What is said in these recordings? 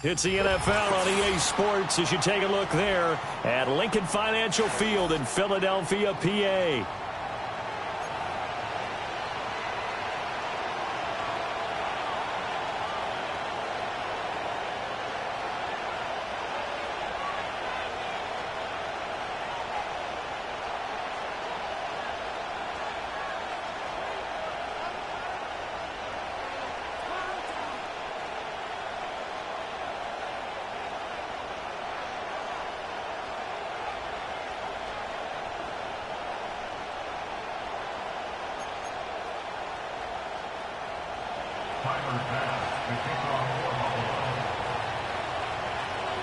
It's the NFL on EA Sports as you take a look there at Lincoln Financial Field in Philadelphia, PA.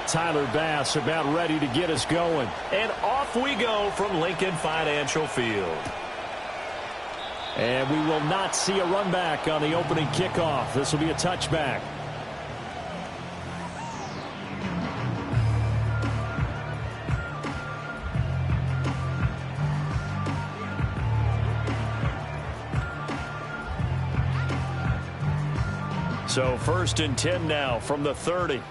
Tyler Bass about ready to get us going. And off we go from Lincoln Financial Field. And we will not see a run back on the opening kickoff. This will be a touchback. So 1st and 10 now from the 30.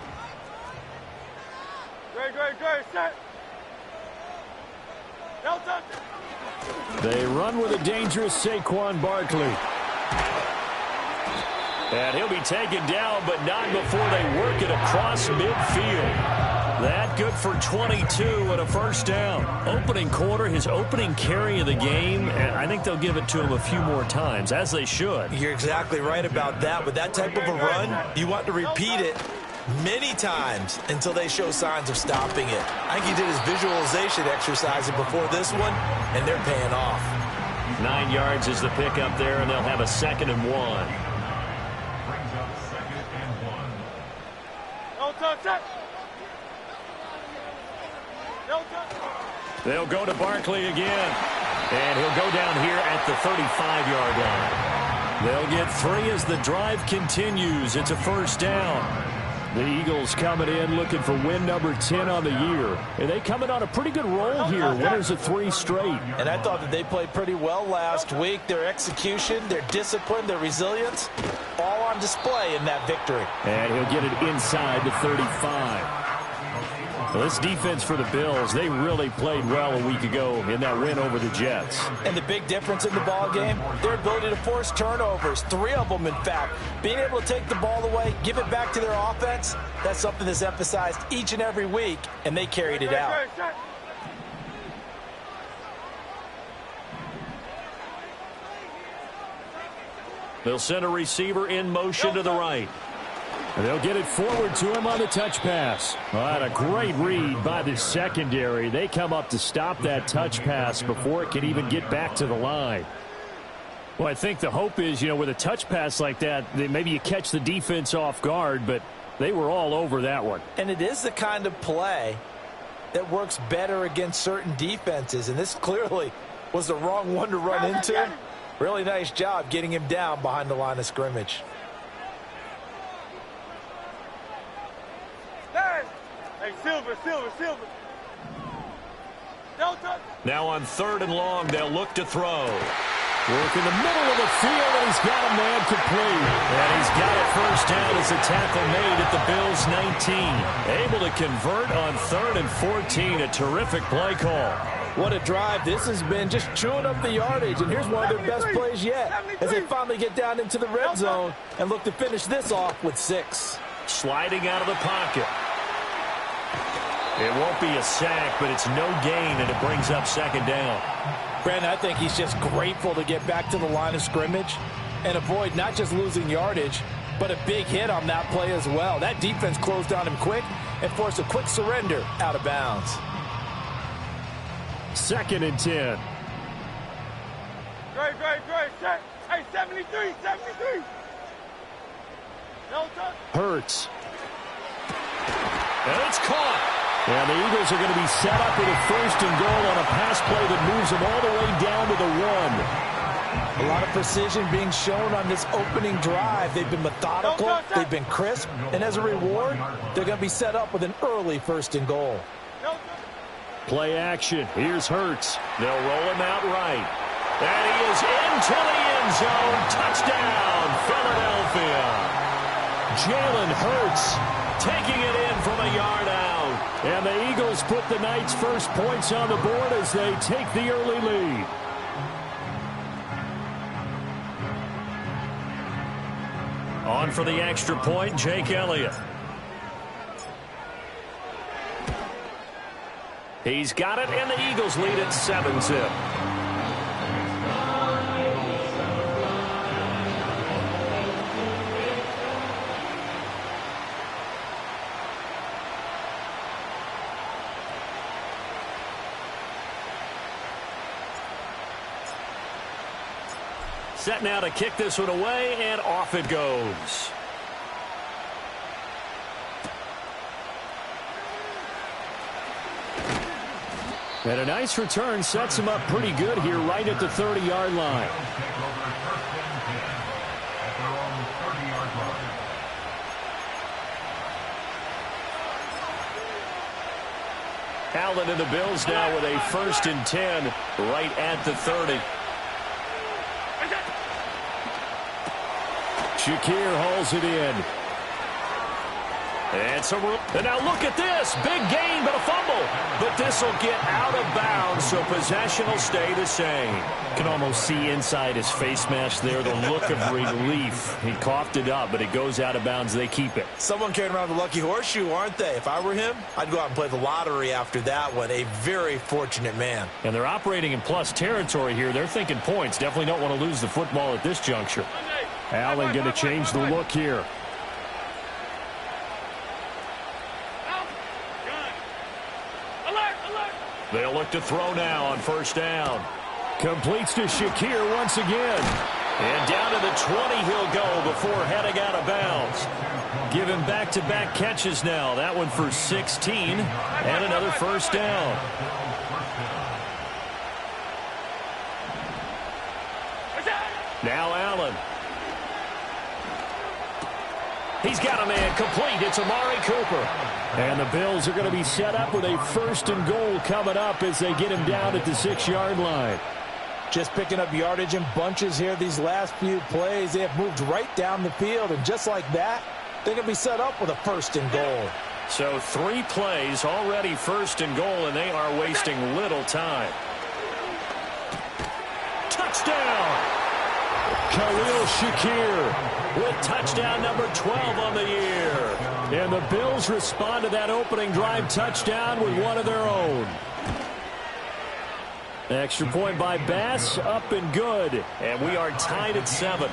They run with a dangerous Saquon Barkley. And he'll be taken down, but not before they work it across midfield. That good for 22 and a first down. Opening quarter, his opening carry of the game, and I think they'll give it to him a few more times, as they should. You're exactly right about that. With that type of a run, you want to repeat it many times until they show signs of stopping it. I think he did his visualization exercise before this one, and they're paying off. 9 yards is the pickup there, and they'll have a 2nd and 1. Brings up 2nd and 1. No touch. No touch. They'll go to Barkley again, and he'll go down here at the 35-yard line. They'll get 3 as the drive continues. It's a first down. The Eagles coming in looking for win number 10 on the year. And they coming on a pretty good roll here. Winners of 3 straight. And I thought that they played pretty well last week. Their execution, their discipline, their resilience, all on display in that victory. And he'll get it inside the 35. Well, this defense for the Bills, they really played well a week ago in that win over the Jets. And the big difference in the ball game, their ability to force turnovers, 3 of them in fact. Being able to take the ball away, give it back to their offense, that's something that's emphasized each and every week, and they carried it out. They'll send a receiver in motion to the right. And they'll get it forward to him on the touch pass. Well, a great read by the secondary. They come up to stop that touch pass before it can even get back to the line. Well, I think the hope is, with a touch pass like that, maybe you catch the defense off guard, but they were all over that one. And it is the kind of play that works better against certain defenses, and this clearly was the wrong one to run into. Really nice job getting him down behind the line of scrimmage. Hey, Silver. Now on 3rd and long, they'll look to throw. Work in the middle of the field, and he's got a man complete. And he's got it first down as a tackle made at the Bills' 19. Able to convert on 3rd and 14. A terrific play call. What a drive. This has been just chewing up the yardage, and here's one of their best plays yet as they finally get down into the red zone and look to finish this off with 6. Sliding out of the pocket. It won't be a sack, but it's no gain, and it brings up 2nd down. Brandon, I think he's just grateful to get back to the line of scrimmage and avoid not just losing yardage, But a big hit on that play as well. That defense closed on him quick and forced a quick surrender out of bounds. 2nd and 10. Great. Check. Hey, 73. No touch. Hurts. And it's caught. And the Eagles are going to be set up with a 1st and goal on a pass play that moves them all the way down to the 1. A lot of precision being shown on this opening drive. They've been methodical, they've been crisp, and as a reward, they're going to be set up with an early 1st and goal. Play action. Here's Hurts. They'll roll him out right. And he is into the end zone. Touchdown, Philadelphia. Jalen Hurts taking it in from a yard out. And the Eagles put the night's first points on the board as they take the early lead. On for the extra point, Jake Elliott. He's got it, and the Eagles lead at 7-zip. Set now to kick this one away, and off it goes. And a nice return sets him up pretty good here right at the 30-yard line. Allen and the Bills now with a 1st and 10 right at the 30. Shakir hauls it in. And now look at this. Big gain, but a fumble. But this will get out of bounds, so possession will stay the same. You can almost see inside his face mask there the look of relief. He coughed it up, but it goes out of bounds. They keep it. Someone carrying around the lucky horseshoe, aren't they? If I were him, I'd go out and play the lottery after that one. A very fortunate man. And they're operating in plus territory here. They're thinking points. Definitely don't want to lose the football at this juncture. Allen going to change the look here. They'll look to throw now on 1st down. Completes to Shakir once again. And down to the 20 he'll go before heading out of bounds. Give him back-to-back catches now. That one for 16 and another 1st down. Now Allen. He's got a man complete. It's Amari Cooper. And the Bills are going to be set up with a 1st and goal coming up as they get him down at the 6-yard line. Just picking up yardage in bunches here these last few plays. They have moved right down the field, and just like that, they're going to be set up with a 1st and goal. So 3 plays already 1st and goal, and they are wasting little time. Touchdown! Khalil Shakir with touchdown number 12 on the year. And the Bills respond to that opening drive touchdown with one of their own. Extra point by Bass, up and good. And we are tied at 7.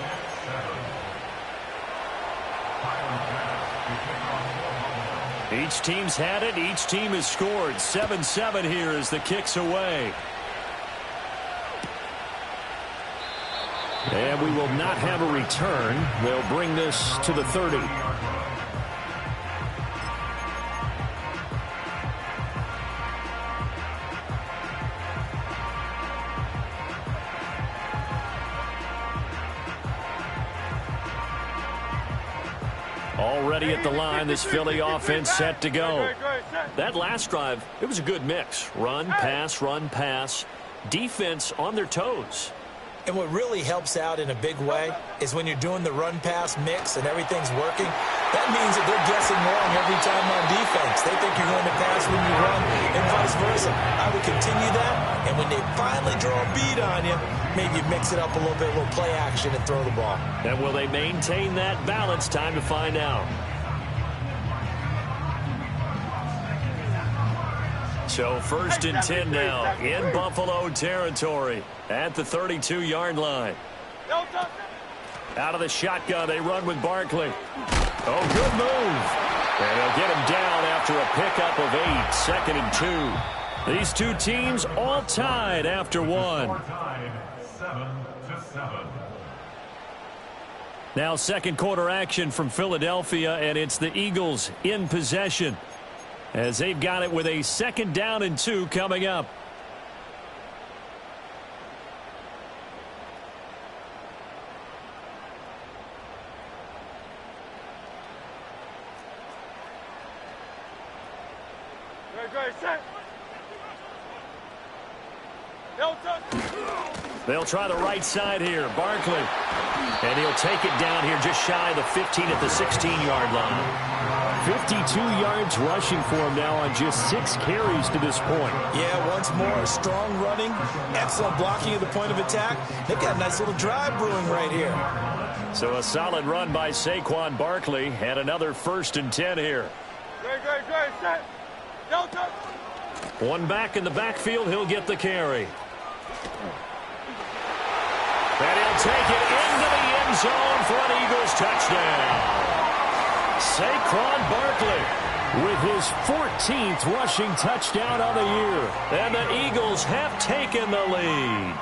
Each team's had it. Each team has scored. 7-7 here as the kick's away. And we will not have a return. They'll bring this to the 30. Already at the line, this Philly offense set to go. That last drive, it was a good mix. Run, pass. Defense on their toes. And what really helps out in a big way is when you're doing the run-pass mix and everything's working, that means that they're guessing wrong every time on defense. They think you're going to pass when you run and vice versa. I would continue that, and when they finally draw a bead on you, maybe mix it up a little bit, a little play action, and throw the ball. And will they maintain that balance? Time to find out. So 1st and 10 now in Buffalo territory at the 32-yard line. Out of the shotgun, they run with Barkley. Oh, good move. And they'll get him down after a pickup of 8, 2nd and 2. These two teams all tied after one. Tied 7-7. Now second quarter action from Philadelphia, and it's the Eagles in possession as they've got it with a 2nd down and 2 coming up. They'll try the right side here. Barkley. And he'll take it down here just shy of the 15 at the 16-yard line. 52 yards rushing for him now on just 6 carries to this point. Yeah, once more, strong running, excellent blocking at the point of attack. They've got a nice little drive brewing right here. So a solid run by Saquon Barkley and another 1st and 10 here. One back in the backfield, he'll get the carry. And he'll take it into the end zone for an Eagles touchdown. Saquon Barkley with his 14th rushing touchdown on the year. And the Eagles have taken the lead.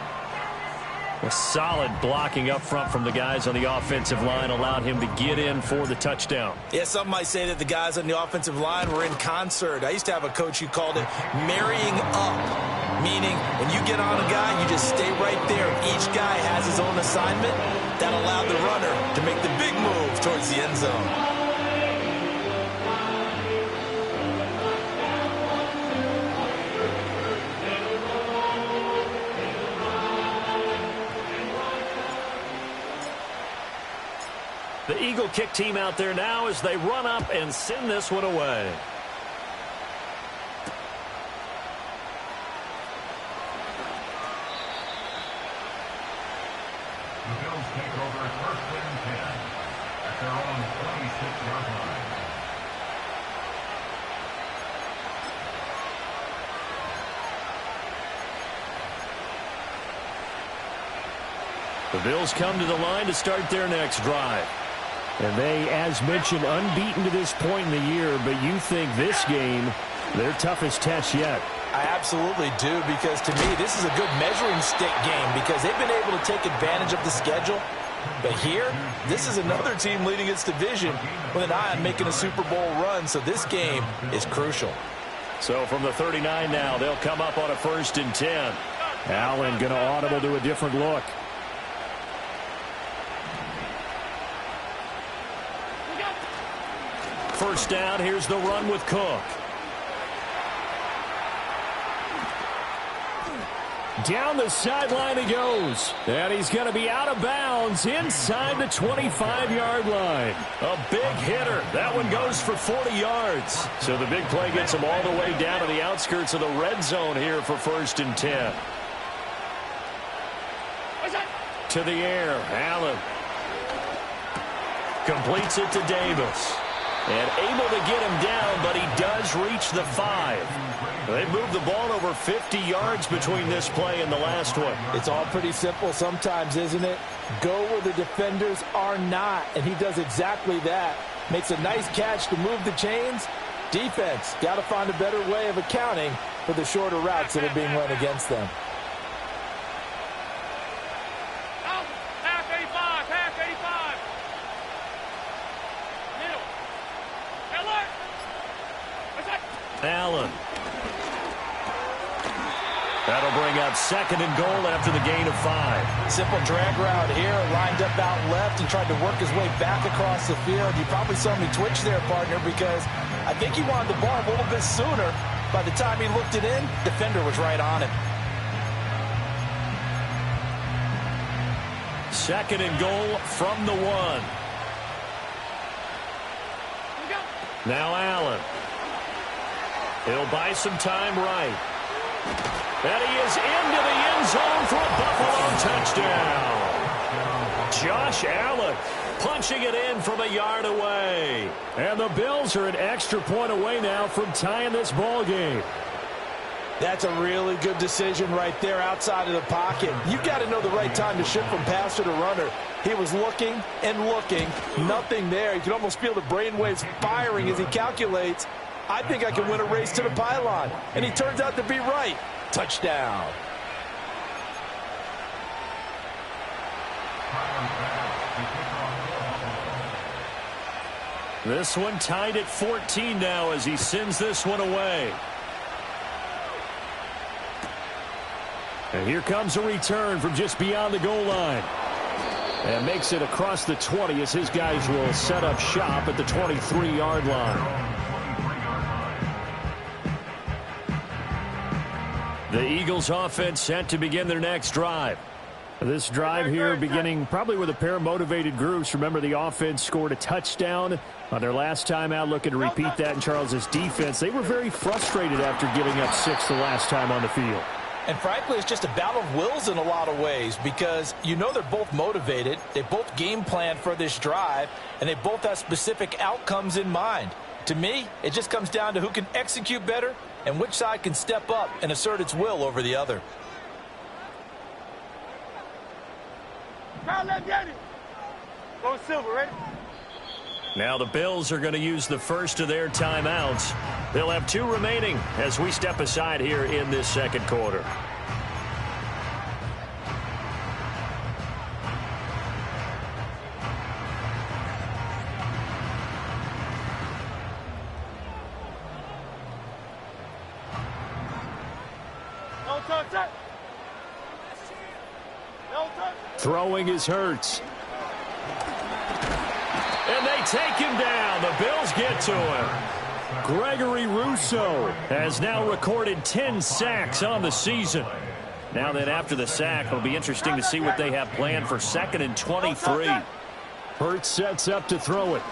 A solid blocking up front from the guys on the offensive line allowed him to get in for the touchdown. Yeah, some might say that the guys on the offensive line were in concert. I used to have a coach who called it marrying up, meaning when you get on a guy, you just stay right there. Each guy has his own assignment. That allowed the runner to make the big move towards the end zone. The Eagle kick team out there now as they run up and send this one away. The Bills take over 1st and 10 at their own 26-yard line. The Bills come to the line to start their next drive. And they, as mentioned, unbeaten to this point in the year, but you think this game, their toughest test yet. I absolutely do, because to me, this is a good measuring stick game because they've been able to take advantage of the schedule. But here, this is another team leading its division with an eye on making a Super Bowl run, so this game is crucial. So from the 39 now, they'll come up on a 1st and 10. Allen going to audible to a different look. First down, here's the run with Cook. Down the sideline he goes. And he's going to be out of bounds inside the 25-yard line. A big hitter. That one goes for 40 yards. So the big play gets him all the way down to the outskirts of the red zone here for 1st and 10. To the air, Allen. Completes it to Davis. And able to get him down, but he does reach the 5. They moved the ball over 50 yards between this play and the last one. It's all pretty simple sometimes, isn't it? Go where the defenders are not, and he does exactly that. Makes a nice catch to move the chains. Defense, got to find a better way of accounting for the shorter routes that are being run against them. Allen. That'll bring up 2nd and goal after the gain of 5. Simple drag route here, lined up out left. He tried to work his way back across the field. You probably saw me twitch there, partner, because I think he wanted the ball a little bit sooner. By the time he looked it in, defender was right on him. 2nd and goal from the 1. Now Allen. He'll buy some time right. And he is into the end zone for a Buffalo touchdown. Josh Allen punching it in from a yard away. And the Bills are an extra point away now from tying this ball game. That's a really good decision right there outside of the pocket. You've got to know the right time to shift from passer to runner. He was looking and looking, nothing there. You can almost feel the brainwaves firing as he calculates, I think I can win a race to the pylon. And he turns out to be right. Touchdown. This one tied at 14 now as he sends this one away. And here comes a return from just beyond the goal line. And makes it across the 20 as his guys will set up shop at the 23-yard line. The Eagles offense set to begin their next drive. This drive here beginning probably with a pair of motivated groups. Remember, the offense scored a touchdown on their last time out, looking to repeat that in Charles's defense. They were very frustrated after giving up 6 the last time on the field. And frankly, it's just a battle of wills in a lot of ways because you know they're both motivated. They both game plan for this drive, and they both have specific outcomes in mind. To me, it just comes down to who can execute better and which side can step up and assert its will over the other. Go Silver, ready? Now the Bills are going to use the first of their timeouts. They'll have 2 remaining as we step aside here in this second quarter. No touch. No touch. Throwing is Hurts. And they take him down. The Bills get to him. Gregory Rousseau has now recorded 10 sacks on the season. Now then, after the sack, it'll be interesting to see what they have planned for 2nd and 23. Hurts sets up to throw it.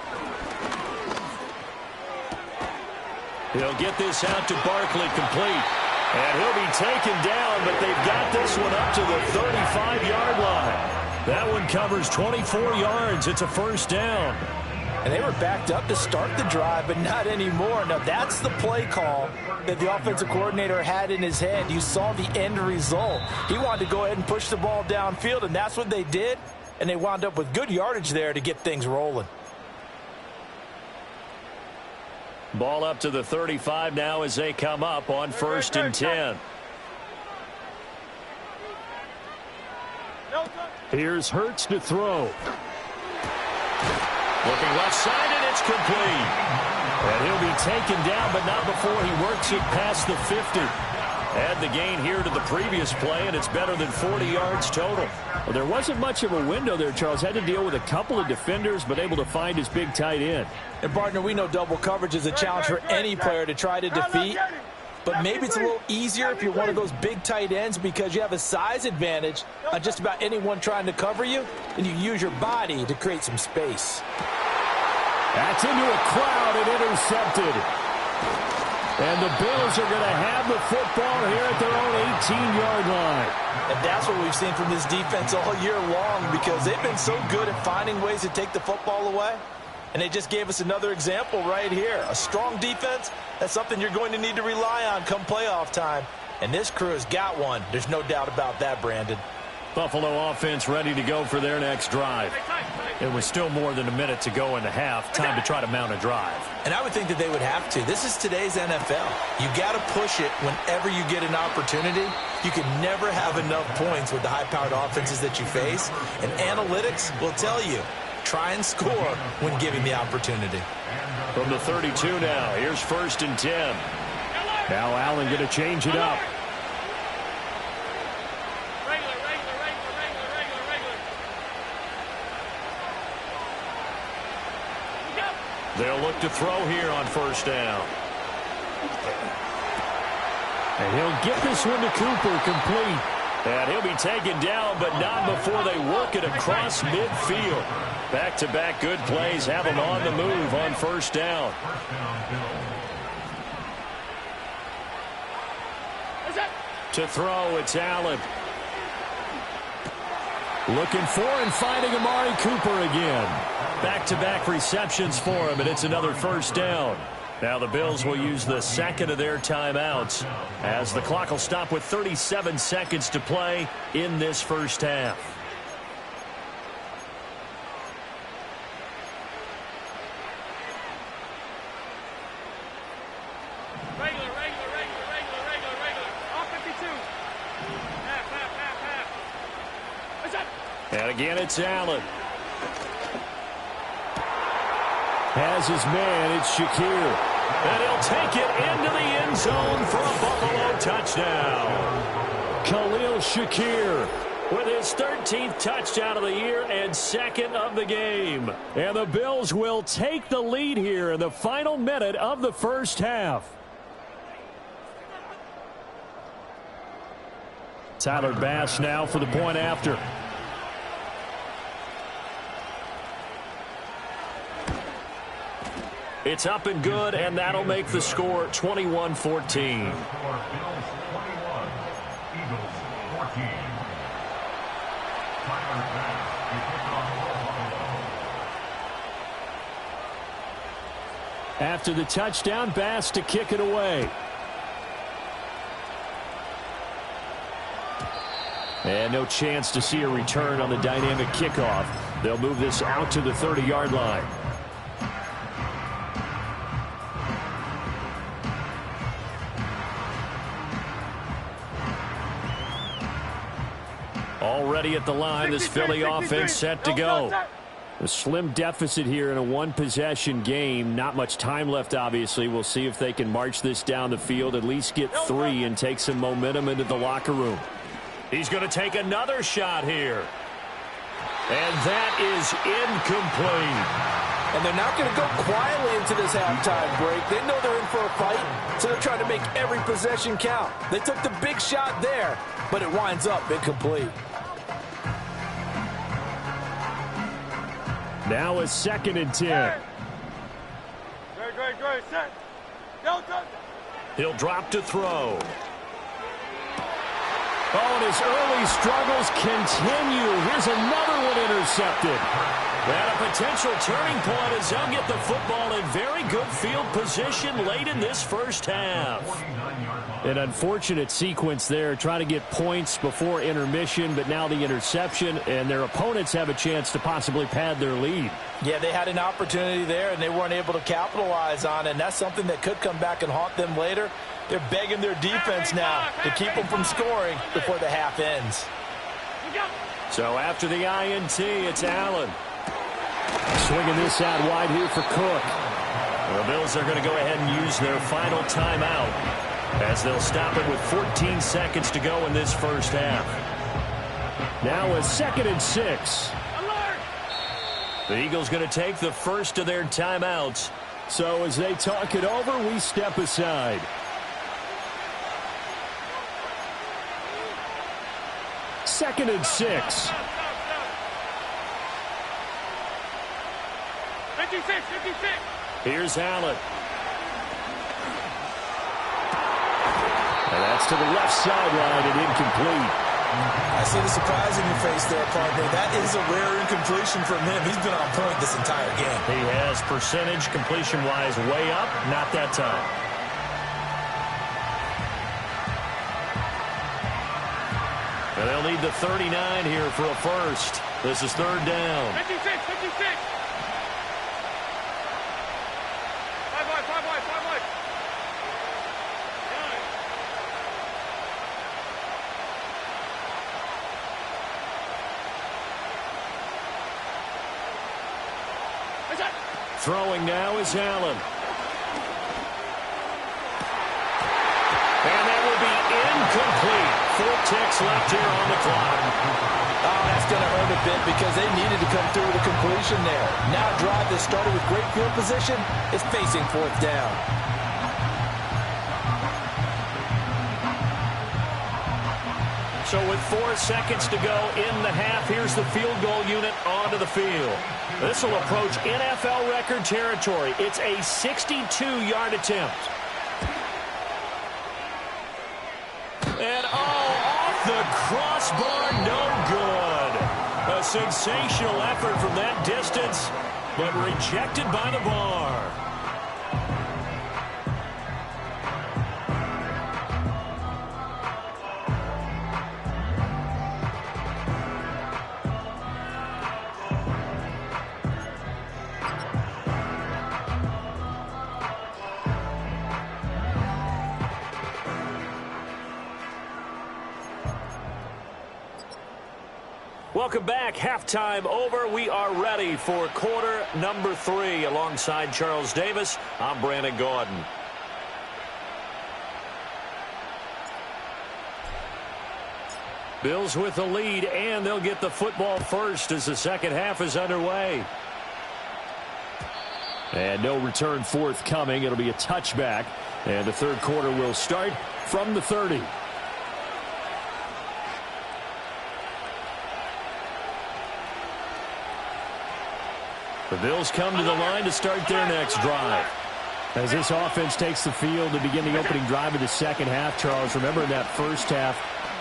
He'll get this out to Barkley, complete. And he'll be taken down, but they've got this one up to the 35-yard line. That one covers 24 yards. It's a first down. And they were backed up to start the drive, but not anymore. Now, that's the play call that the offensive coordinator had in his head. You saw the end result. He wanted to go ahead and push the ball downfield, and that's what they did. And they wound up with good yardage there to get things rolling. Ball up to the 35 now as they come up on 1st and 10. Here's Hurts to throw. Looking left side, and it's complete. And he'll be taken down, but not before he works it past the 50. Add the gain here to the previous play, and it's better than 40 yards total. Well, there wasn't much of a window there, Charles. Had to deal with a couple of defenders, but able to find his big tight end. And, partner, we know double coverage is a challenge for any player to try to defeat. But maybe it's a little easier if you're one of those big tight ends because you have a size advantage on just about anyone trying to cover you, and you use your body to create some space. That's into a crowd and intercepted. And the Bills are going to have the football here at their own 18-yard line. And that's what we've seen from this defense all year long because they've been so good at finding ways to take the football away. And they just gave us another example right here. A strong defense, that's something you're going to need to rely on come playoff time. And this crew has got one. There's no doubt about that, Brandon. Buffalo offense ready to go for their next drive. It was still more than a minute to go in the half. Time to try to mount a drive. And I would think that they would have to. This is today's NFL. You got to push it whenever you get an opportunity. You can never have enough points with the high-powered offenses that you face. And analytics will tell you, try and score when given the opportunity. From the 32 now, here's 1st and 10. Now Allen going to change it up. They'll look to throw here on 1st down. And he'll get this one to Cooper, complete. And he'll be taken down, but not before they work it across midfield. Back-to-back good plays have him on the move on 1st down. To throw, it's Allen. Looking for and finding Amari Cooper again. Back-to-back receptions for him, and it's another 1st down. Now the Bills will use the second of their timeouts as the clock will stop with 37 seconds to play in this first half. Regular. All 52. Half. What's up? And again, it's Allen. Has his man, it's Shakir. And he'll take it into the end zone for a Buffalo touchdown. Khalil Shakir with his 13th touchdown of the year and second of the game. And the Bills will take the lead here in the final minute of the first half. Tyler Bass now for the point after. It's up and good, and that'll make the score 21-14. Bills 21, Eagles 14. Tyler Bass, you pick on After the touchdown, Bass to kick it away. And no chance to see a return on the dynamic kickoff. They'll move this out to the 30-yard line. Already at the line, this Philly offense set to go. A slim deficit here in a one-possession game. Not much time left, obviously. We'll see if they can march this down the field, at least get 3 and take some momentum into the locker room. He's going to take another shot here. And that is incomplete. And they're not going to go quietly into this halftime break. They know they're in for a fight, so they're trying to make every possession count. They took the big shot there, but it winds up incomplete. Now a 2nd and 10. Great. Set. Go. He'll drop to throw. Oh, and his early struggles continue. Here's another one intercepted. And a potential turning point as they'll get the football in very good field position late in this first half. An unfortunate sequence there, trying to get points before intermission, but now the interception, and their opponents have a chance to possibly pad their lead. Yeah, they had an opportunity there, and they weren't able to capitalize on it, and that's something that could come back and haunt them later. They're begging their defense now to keep them from scoring before the half ends. So after the INT, it's Allen. Swinging this out wide here for Cook. The Bills are going to go ahead and use their final timeout as they'll stop it with 14 seconds to go in this first half. Now a 2nd and 6. The Eagles going to take the first of their timeouts. So as they talk it over, we step aside. Second and 6. 56. Here's Allen. And that's to the left sideline and incomplete. I see the surprise in your face there, partner. That is a rare incompletion from him. He's been on point this entire game. He has percentage completion-wise way up, not that time. And they'll need the 39 here for a first. This is 3rd down. 56. 5 wide. Throwing now is Allen. And that will be incomplete. 4 ticks left here on the clock. Oh, that's going to hurt a bit because they needed to come through with a completion there. Now a drive that started with great field position is facing 4th down. So with 4 seconds to go in the half, here's the field goal unit onto the field. This will approach NFL record territory. It's a 62-yard attempt. And off the crossbar, no good. A sensational effort from that distance, but rejected by the bar. Welcome back. Halftime over. We are ready for quarter number 3. Alongside Charles Davis, I'm Brandon Gaudin. Bills with the lead, and they'll get the football first as the second half is underway. And no return forthcoming. It'll be a touchback, and the third quarter will start from the 30. The Bills come to the line to start their next drive. As this offense takes the field to begin the opening drive of the second half, Charles, remember in that first half,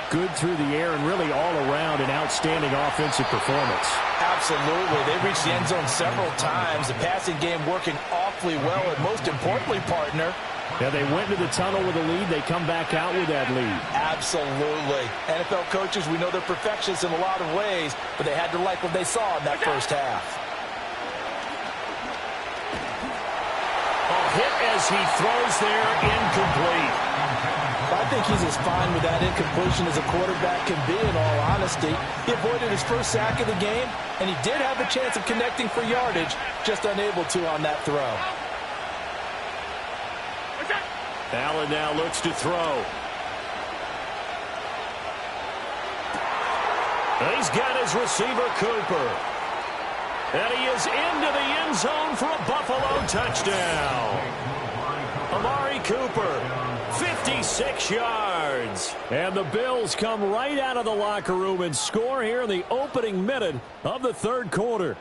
good through the air and really all around an outstanding offensive performance. Absolutely. They reached the end zone several times. The passing game working awfully well, and most importantly, partner, yeah, they went to the tunnel with a lead. They come back out with that lead. Absolutely. NFL coaches, we know they're perfectionists in a lot of ways, but they had to like what they saw in that first half. A hit as he throws there, incomplete. I think he's as fine with that incompletion as a quarterback can be, in all honesty. He avoided his first sack of the game, and he did have a chance of connecting for yardage, just unable to on that throw. Allen now looks to throw. He's got his receiver, Cooper. And he is into the end zone for a Buffalo touchdown. Amari Cooper, 56 yards. And the Bills come right out of the locker room and score here in the opening minute of the third quarter.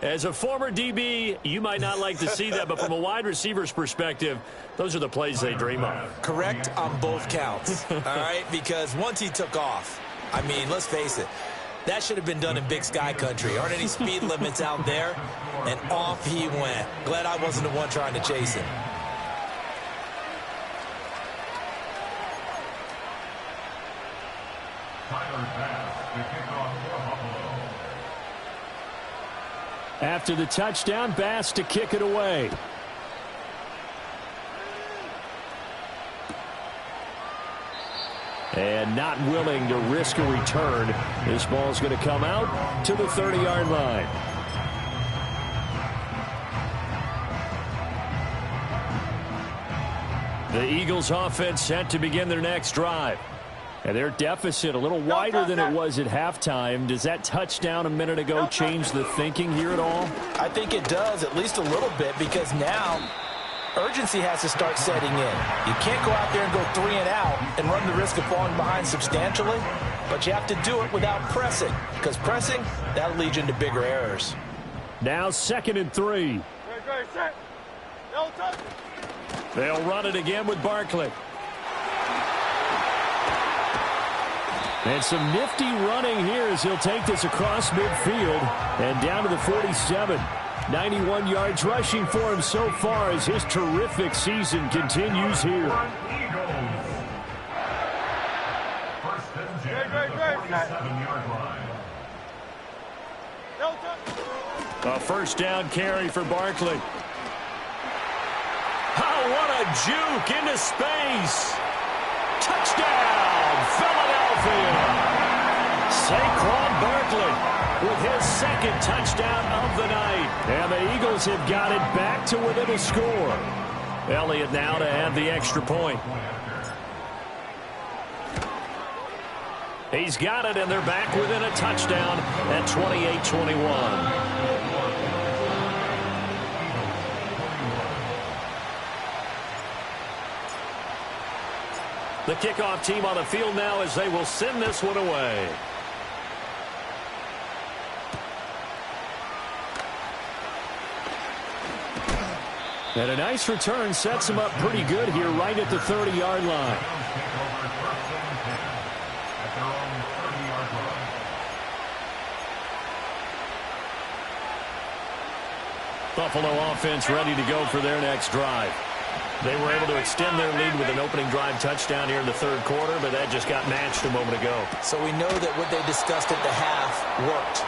As a former DB, you might not like to see that, but from a wide receiver's perspective, those are the plays they dream of. Correct on both counts, all right? Because once he took off, I mean, let's face it, that should have been done in Big Sky country. Aren't any speed limits out there? And off he went. Glad I wasn't the one trying to chase him. After the touchdown, Bass to kick it away. And not willing to risk a return. This ball's going to come out to the 30-yard line. The Eagles offense set to begin their next drive. And their deficit a little wider than it was at halftime. Does that touchdown a minute ago change the thinking here at all? I think it does, at least a little bit, because now urgency has to start setting in. You can't go out there and go 3 and out and run the risk of falling behind substantially, but you have to do it without pressing, because pressing, that'll lead you into bigger errors. Now 2nd and 3. They'll run it again with Barkley. And some nifty running here as he'll take this across midfield and down to the 47. 91 yards rushing for him so far as his terrific season continues here. A first down carry for Barkley. Oh, what a juke into space. Touchdown, Philadelphia. Saquon Barkley with his second touchdown of the night. And the Eagles have got it back to within a score. Elliott now to add the extra point. He's got it, and they're back within a touchdown at 28-21. The kickoff team on the field now as they will send this one away. And a nice return sets him up pretty good here right at the 30-yard line. Buffalo offense ready to go for their next drive. They were able to extend their lead with an opening drive touchdown here in the third quarter, but that just got matched a moment ago. So we know that what they discussed at the half worked.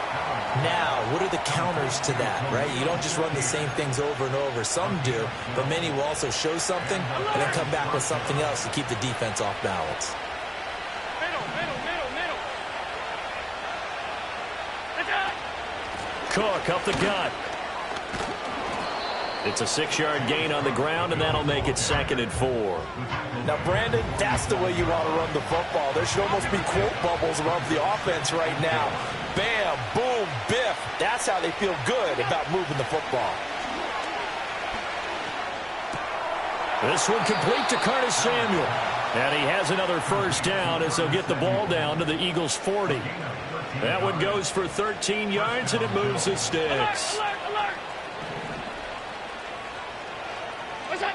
Now, what are the counters to that, right? You don't just run the same things over and over. Some do, but many will also show something and then come back with something else to keep the defense off balance. Cook up the gut. It's a 6-yard gain on the ground, and that'll make it 2nd and 4. Now, Brandon, that's the way you want to run the football. There should almost be quote bubbles above the offense right now. Bam, boom, biff. That's how they feel good about moving the football. This one complete to Curtis Samuel. And he has another first down as they'll get the ball down to the Eagles' 40. That one goes for 13 yards, and it moves the sticks. Alert, alert. What's that?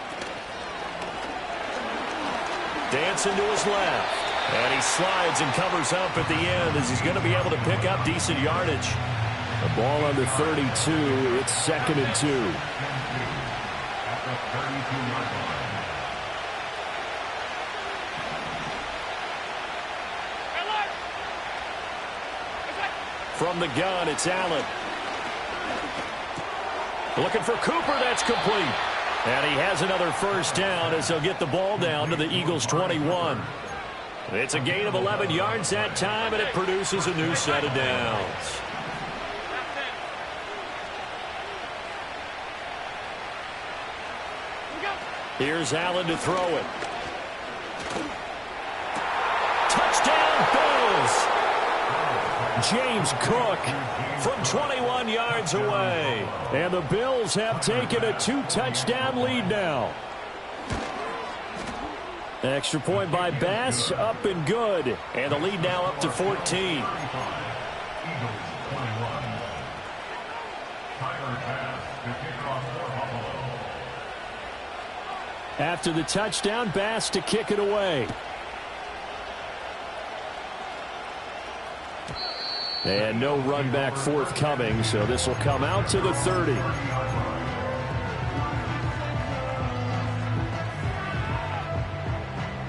Dancing to his left. And he slides and covers up at the end as he's going to be able to pick up decent yardage. The ball on the 32. It's 2nd and 2. At the 32-yard line. Alert. What's that? From the gun, it's Allen. Looking for Cooper. That's complete. And he has another first down as they'll get the ball down to the Eagles' 21. It's a gain of 11 yards that time, and it produces a new set of downs. Here's Allen to throw it. Touchdown, Bills! James Cook from 21 yards away. And the Bills have taken a 2-touchdown lead now. Extra point by Bass, up and good. And the lead now up to 14. Eagles 21. Tyler Bass, the kickoff for Buffalo. After the touchdown, Bass to kick it away. And no run back forthcoming, so this will come out to the 30.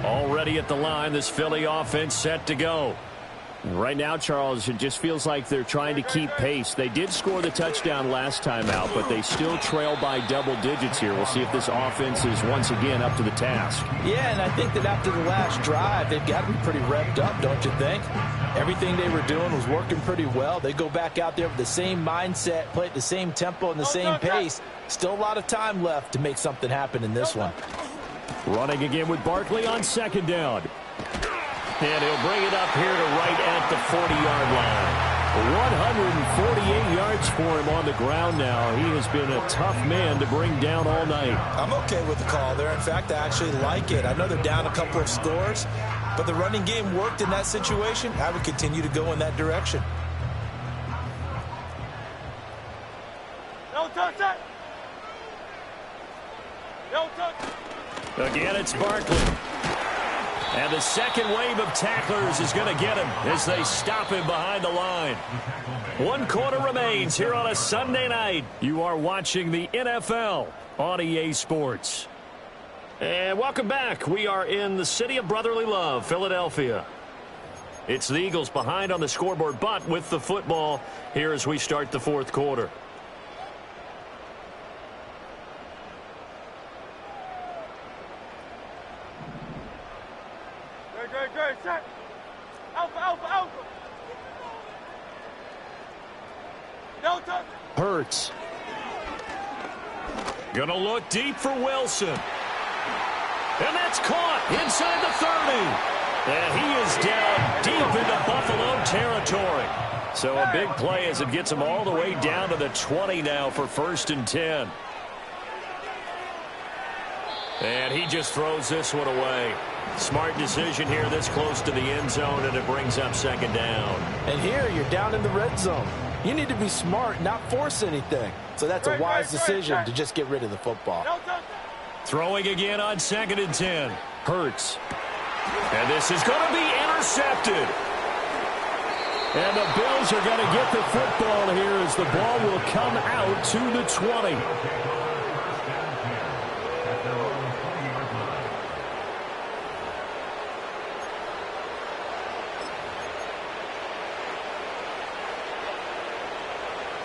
Already at the line, this Philly offense set to go. Right now, Charles, it just feels like they're trying to keep pace. They did score the touchdown last time out, but they still trail by double digits here. We'll see if this offense is once again up to the task. Yeah, and I think that after the last drive, they've got to be pretty revved up, don't you think? Everything they were doing was working pretty well. They go back out there with the same mindset, play at the same tempo and the same pace. Still a lot of time left to make something happen in this one. Running again with Barkley on 2nd down. And he'll bring it up here to right at the 40-yard line. 148 yards for him on the ground now. He has been a tough man to bring down all night. I'm okay with the call there. In fact, I actually like it. I know they're down a couple of scores, but the running game worked in that situation. I would continue to go in that direction. Don't touch that. Don't touch. Again, it's Barkley. And the second wave of tacklers is going to get him as they stop him behind the line. 1 quarter remains here on a Sunday night. You are watching the NFL on EA Sports. And welcome back. We are in the city of brotherly love, Philadelphia. It's the Eagles behind on the scoreboard, but with the football here as we start the 4th quarter. Good, set. Alpha, alpha, alpha. Don't touch. Hurts. Gonna look deep for Wilson. And that's caught inside the 30. And he is down deep into Buffalo territory. So a big play as it gets him all the way down to the 20 now for 1st and 10. And he just throws this one away. Smart decision here this close to the end zone, and it brings up 2nd down. And here you're down in the red zone. You need to be smart, not force anything. So that's a wise decision to just get rid of the football. Don't touch. Throwing again on 2nd and 10. Hurts. And this is going to be intercepted. And the Bills are going to get the football here as the ball will come out to the 20.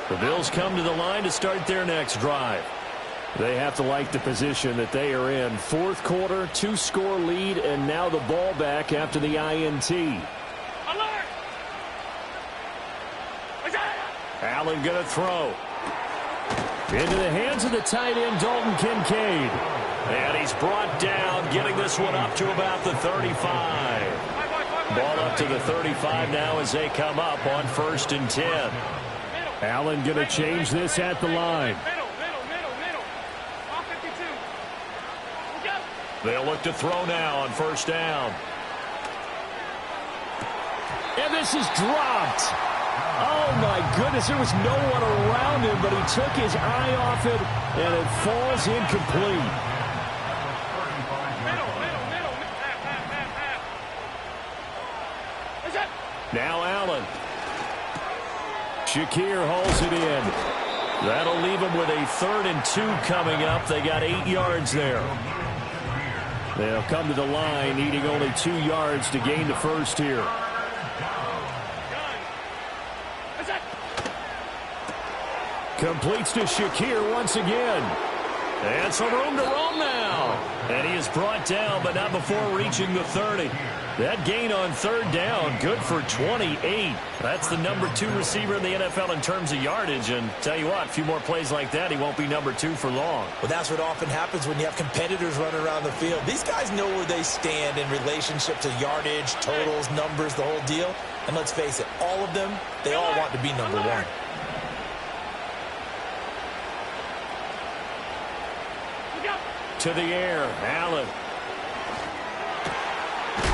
The Bills come to the line to start their next drive. They have to like the position that they are in. 4th quarter, 2-score lead, and now the ball back after the INT. Alert. Allen going to throw. Into the hands of the tight end, Dalton Kincaid. And he's brought down, getting this one up to about the 35. Ball up to the 35 now as they come up on 1st and 10. Allen going to change this at the line. They'll look to throw now on 1st down. And this is dropped. Oh, my goodness. There was no one around him, but he took his eye off it, and it falls incomplete. Now Allen. Shakir hauls it in. That'll leave him with a 3rd and 2 coming up. They got 8 yards there. They'll come to the line, needing only 2 yards to gain the first here. Completes to Shakir once again. And some room to roam now. And he is brought down, but not before reaching the 30. That gain on 3rd down, good for 28. That's the number 2 receiver in the NFL in terms of yardage. And tell you what, a few more plays like that, he won't be number 2 for long. Well, that's what often happens when you have competitors running around the field. These guys know where they stand in relationship to yardage, totals, numbers, the whole deal. And let's face it, all of them, they all want to be number 1. To the air, Allen.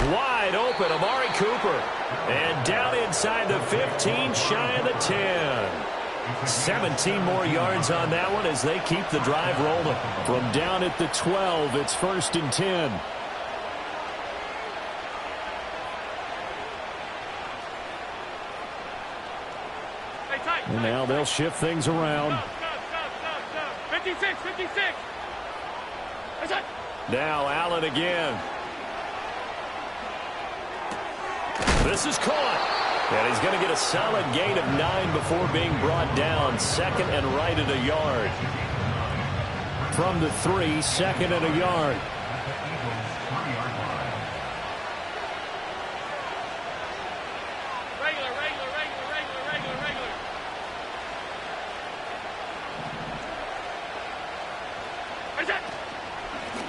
Wide open, Amari Cooper. And down inside the 15, shy of the 10. 17 more yards on that one as they keep the drive rolling. From down at the 12, it's 1st and 10. And now they'll shift things around. 56, 56. Now Allen again. This is caught. And he's going to get a solid gain of 9 before being brought down. 2nd and right at a yard. From the 3, 2nd and a yard.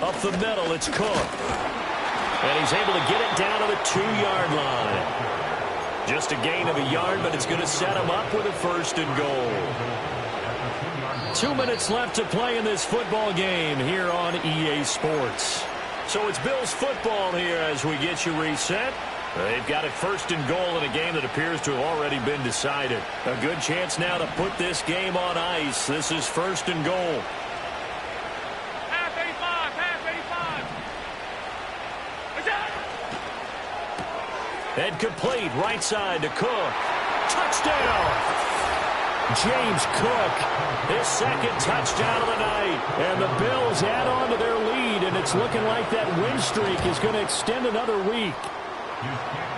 Up the middle, it's Cook. And he's able to get it down to the 2-yard line. Just a gain of a yard, but it's going to set him up with a 1st and goal. 2 minutes left to play in this football game here on EA Sports. So it's Bills football here as we get you reset. They've got it 1st and goal in a game that appears to have already been decided. A good chance now to put this game on ice. This is 1st and goal. And complete, right side to Cook. Touchdown! James Cook, his 2nd touchdown of the night. And the Bills add on to their lead, and it's looking like that win streak is going to extend another week.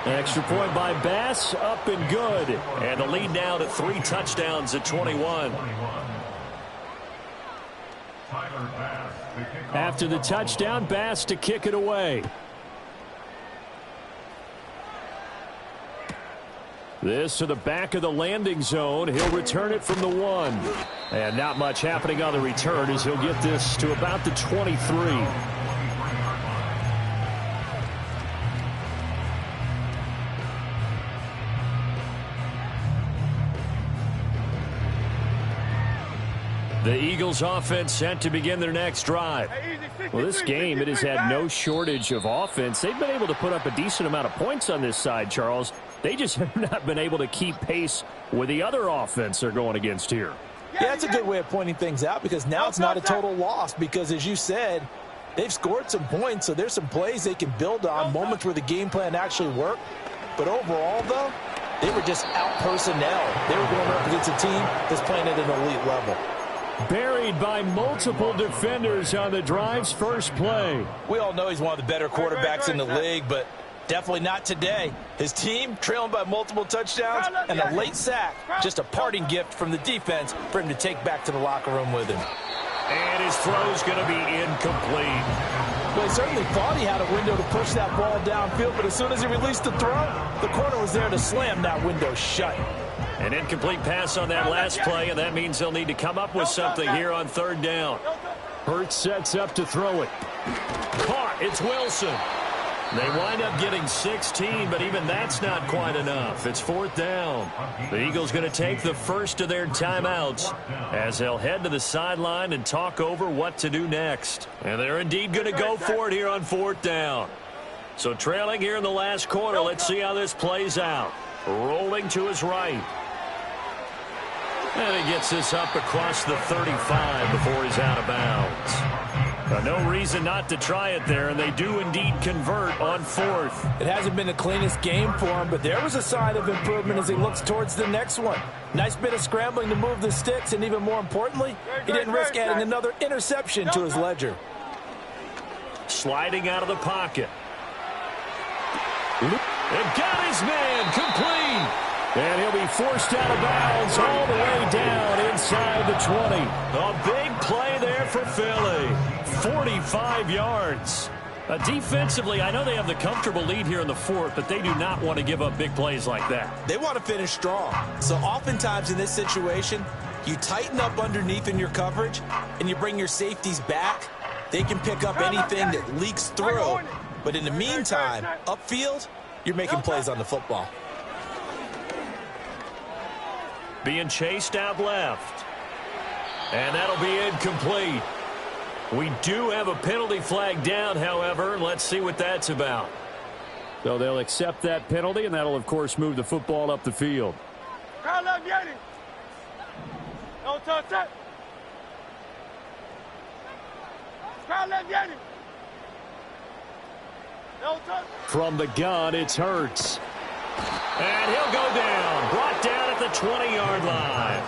Extra point by Bass, up and good. And the lead now to 3 touchdowns at 21. After the touchdown, Bass to kick it away. This to the back of the landing zone. He'll return it from the 1. And not much happening on the return as he'll get this to about the 23. The Eagles offense set to begin their next drive. Well, this game, it has had no shortage of offense. They've been able to put up a decent amount of points on this side, Charles. They just have not been able to keep pace with the other offense they're going against here. Yeah, that's a good way of pointing things out because now it's not a total loss because, as you said, they've scored some points, so there's some plays they can build on, moments where the game plan actually worked. But overall, though, they were just out personnel. They were going up against a team that's playing at an elite level. Buried by multiple defenders on the drive's first play. We all know he's one of the better quarterbacks in the league, but definitely not today. His team trailing by multiple touchdowns and a late sack. Just a parting gift from the defense for him to take back to the locker room with him. And his throw's going to be incomplete. Well, he certainly thought he had a window to push that ball downfield, but as soon as he released the throw, the corner was there to slam that window shut. An incomplete pass on that last play, and that means they'll need to come up with something here on third down. Hurts sets up to throw it. Caught. It's Wilson. They wind up getting 16, but even that's not quite enough. It's fourth down. The Eagles going to take the first of their timeouts as they'll head to the sideline and talk over what to do next. And they're indeed going to go for it here on fourth down. So trailing here in the last quarter, let's see how this plays out. Rolling to his right. And he gets this up across the 35 before he's out of bounds. No reason not to try it there, and they do indeed convert on fourth. It hasn't been the cleanest game for him, but there was a sign of improvement as he looks towards the next one. Nice bit of scrambling to move the sticks, and even more importantly, he didn't risk adding another interception to his ledger. Sliding out of the pocket. And got his man complete. And he'll be forced out of bounds all the way down inside the 20. A big play there for Philly. 45 yards. Defensively, I know they have the comfortable lead here in the fourth, but they do not want to give up big plays like that. They want to finish strong. So oftentimes in this situation, you tighten up underneath in your coverage, and you bring your safeties back. They can pick up anything that leaks through. But in the meantime, upfield, you're making plays on the football. Being chased out left. And that'll be incomplete. We do have a penalty flag down, however. Let's see what that's about. So they'll accept that penalty, and that'll, of course, move the football up the field. Don't touch it. From the gun, it's Hurts. And he'll go down. Brought down at the 20-yard line.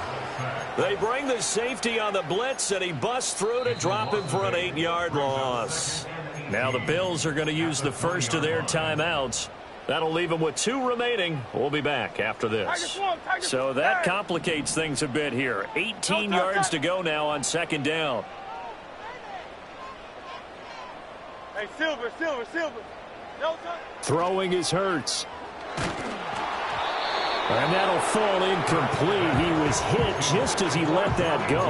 They bring the safety on the blitz, and he busts through to drop him for an 8-yard loss. Now the Bills are going to use the first of their timeouts. That'll leave them with 2 remaining. We'll be back after this. So that complicates things a bit here. 18 yards to go now on second down. Hey, Silver. No touch. Throwing is Hurts. And that'll fall incomplete. He was hit just as he let that go.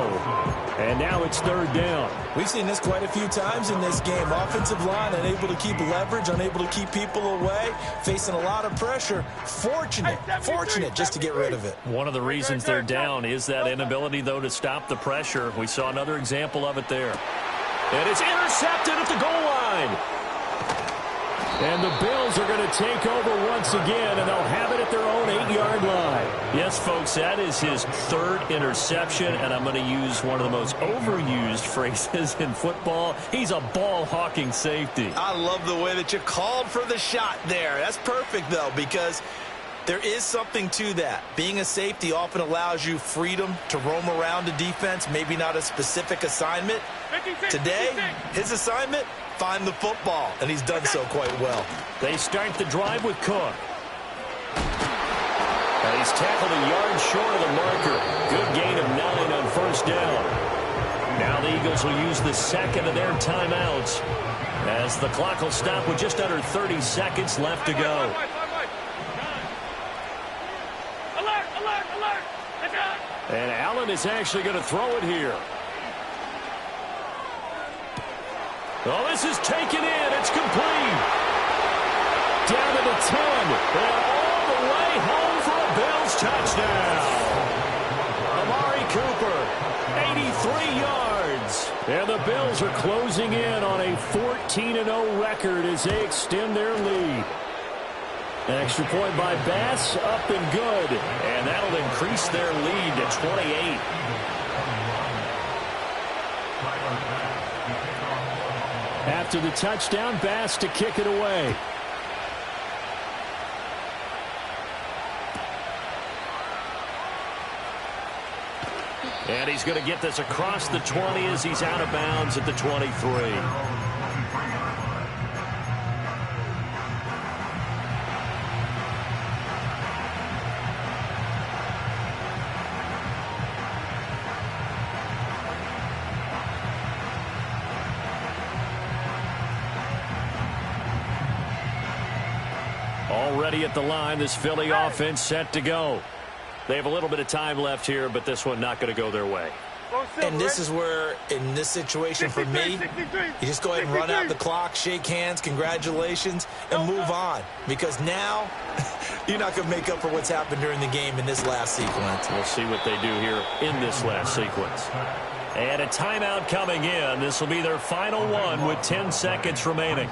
And now it's third down. We've seen this quite a few times in this game. Offensive line unable to keep leverage, unable to keep people away, facing a lot of pressure. Fortunate just to get rid of it. One of the reasons they're down is that inability, though, to stop the pressure. We saw another example of it there. And it's intercepted at the goal line. And the Bills are going to take over once again, and they'll have it at their own 8-yard line. Yes, folks, that is his 3rd interception, and I'm going to use one of the most overused phrases in football. He's a ball-hawking safety. I love the way that you called for the shot there. That's perfect, though, because there is something to that. Being a safety often allows you freedom to roam around the defense, maybe not a specific assignment. Today, his assignment, find the football, and he's done so quite well. They start the drive with Cook. And he's tackled a yard short of the marker. Good gain of 9 on first down. Now the Eagles will use the second of their timeouts as the clock will stop with just under 30 seconds left to go. Alert. And Allen is actually going to throw it here. Oh, this is taken in. It's complete. Down to the 10. And all the way home for a Bills touchdown. Amari Cooper, 83 yards. And the Bills are closing in on a 14-0 record as they extend their lead. An extra point by Bass, up and good. And that'll increase their lead to 28. After the touchdown, Bass to kick it away. And he's going to get this across the 20 as he's out of bounds at the 23. Already at the line, this Philly offense set to go. They have a little bit of time left here, but this one not going to go their way. And this is where, in this situation for me, you just go ahead and run out the clock, shake hands, congratulations, and move on. Because now, you're not going to make up for what's happened during the game in this last sequence. We'll see what they do here in this last sequence. And a timeout coming in. This will be their final one with 10 seconds remaining.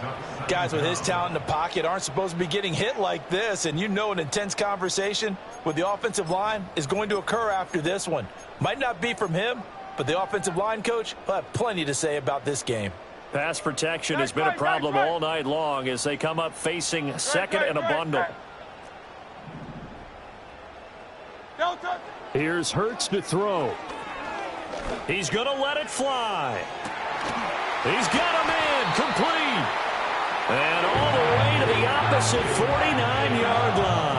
Guys with his talent in the pocket aren't supposed to be getting hit like this, and you know an intense conversation with the offensive line is going to occur after this one. Might not be from him, but the offensive line coach will have plenty to say about this game. Pass protection has been a problem all night long as they come up facing second and a bundle. Here's Hurts to throw. He's going to let it fly. He's got him in, complete. And all the way to the opposite 49-yard line.